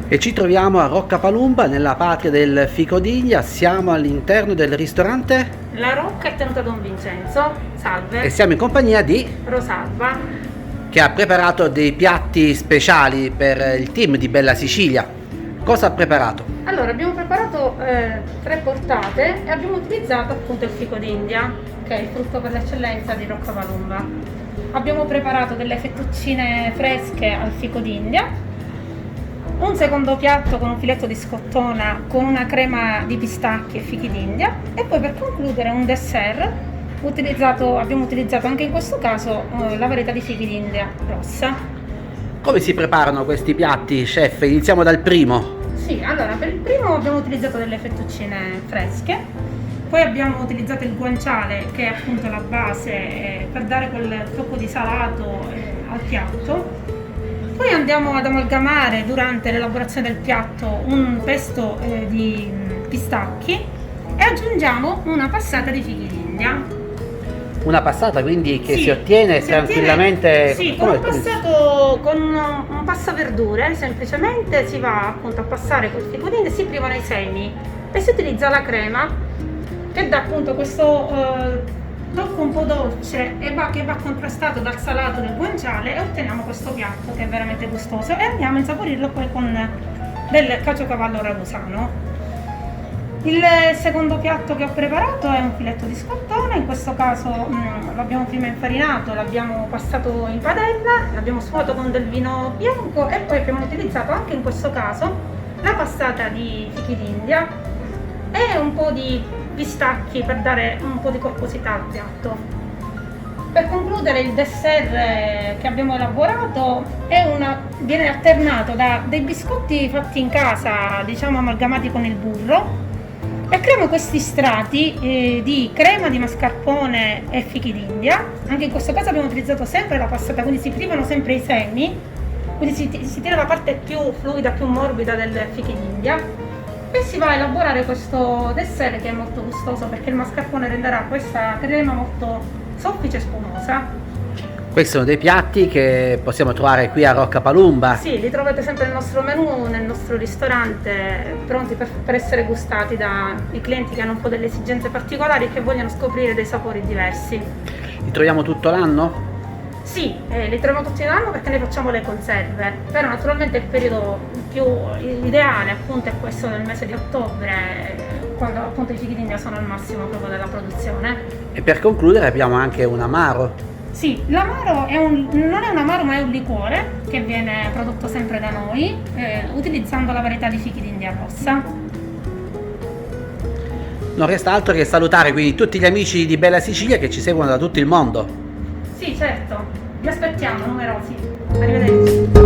E ci troviamo a Roccapalumba, nella patria del fico d'India. Siamo all'interno del ristorante La Rocca è tenuta Don Vincenzo, salve, e siamo in compagnia di Rosalba. che ha preparato dei piatti speciali per il team di Bella Sicilia. Cosa ha preparato? Allora, abbiamo preparato 3 portate e abbiamo utilizzato appunto il fico d'India, che è il frutto per l'eccellenza di Roccapalumba. Abbiamo preparato delle fettuccine fresche al fico d'India, un secondo piatto con un filetto di scottona con una crema di pistacchi e fichi d'India e poi per concludere un dessert abbiamo utilizzato anche in questo caso la varietà di fichi d'India rossa. Come si preparano questi piatti, chef? Iniziamo dal primo. Sì, allora per il primo abbiamo utilizzato delle fettuccine fresche, poi abbiamo utilizzato il guanciale che è appunto la base per dare quel tocco di salato al piatto. Poi andiamo ad amalgamare durante l'elaborazione del piatto un pesto di pistacchi e aggiungiamo una passata di fichi d'India. Una passata quindi che Sì, si ottiene si tranquillamente. Sì, con un passaverdure, semplicemente si va appunto a passare col fico d'India, si privano i semi e si utilizza la crema che dà appunto questo tocco un po' dolce e che va contrastato dal salato del guanciale e otteniamo questo piatto che è veramente gustoso e andiamo a insaporirlo poi con del caciocavallo ragusano. Il secondo piatto che ho preparato è un filetto di scottone, in questo caso l'abbiamo prima infarinato, l'abbiamo passato in padella, l'abbiamo sfumato con del vino bianco e poi abbiamo utilizzato anche in questo caso la passata di fichi d'India e un po' di pistacchi per dare un po' di corposità al piatto. Per concludere il dessert che abbiamo elaborato viene alternato da dei biscotti fatti in casa, diciamo amalgamati con il burro, e creiamo questi strati di crema di mascarpone e fichi d'India. Anche in questo caso abbiamo utilizzato sempre la passata, quindi si privano sempre i semi, quindi si tira la parte più fluida, più morbida del fichi d'India e si va a elaborare questo dessert che è molto gustoso perché il mascarpone renderà questa crema molto soffice e spumosa. Questi sono dei piatti che possiamo trovare qui a Roccapalumba. Sì, li trovate sempre nel nostro menù, nel nostro ristorante, pronti per essere gustati dai clienti che hanno un po' delle esigenze particolari e che vogliono scoprire dei sapori diversi. Li troviamo tutto l'anno? Sì, li troviamo tutti l'anno perché ne facciamo le conserve, però naturalmente il periodo più ideale appunto è questo del mese di ottobre, quando appunto i fichi d'India sono al massimo proprio della produzione. E per concludere abbiamo anche un amaro. Sì, l'amaro non è un amaro ma è un liquore che viene prodotto sempre da noi utilizzando la varietà di fichi d'India rossa. Non resta altro che salutare quindi tutti gli amici di Bella Sicilia che ci seguono da tutto il mondo. Sì, certo, vi aspettiamo numerosi. Arrivederci.